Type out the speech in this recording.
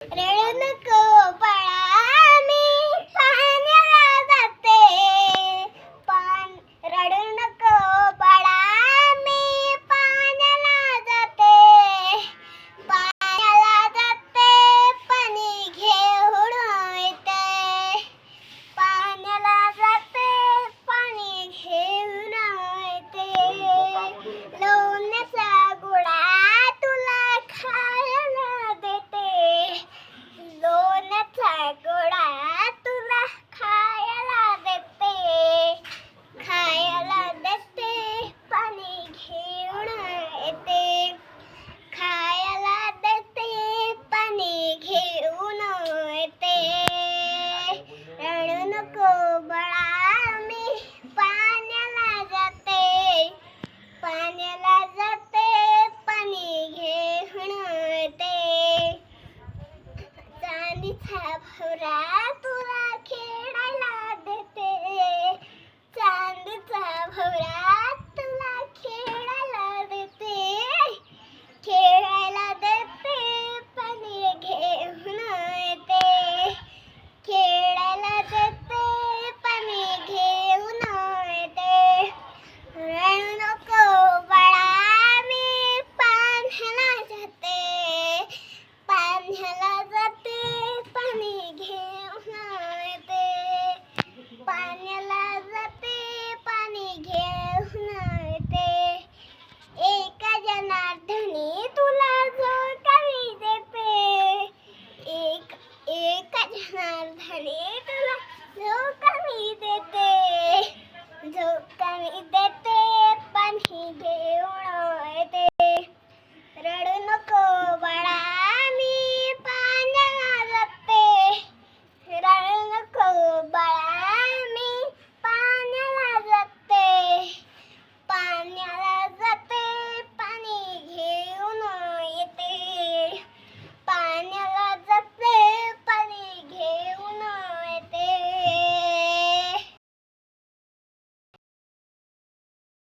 रडू नको बाळा मी पाण्याला जाते रडू नको बाळा मी पाण्याला जाते पाणी घेऊन येते पाण्याला जाते पाणी घेऊन येते लोण्याचा गोळा तुला खायला देते लोण्याचा गोळा तुला खायला देते पाणी घेऊन येते खायला देते पाणी घेऊन येते रडू नको बाळा मी पाण्याला जाते पाणी घेऊन येते चांदीचा भवरा तुला खेळायला देते चांदीचा भवरा तुला खेळायला देते पाणी घेऊन येते खेळायला देते पाणी घेऊन येते रडू नको बाळा मी पाण्याला जाते पाणी घेऊन येते पाण्याला जाते पाणी घेऊन येते एका जनार्दनी तुला झोकावी देते एका जनार्दनी तुला झोकावी देते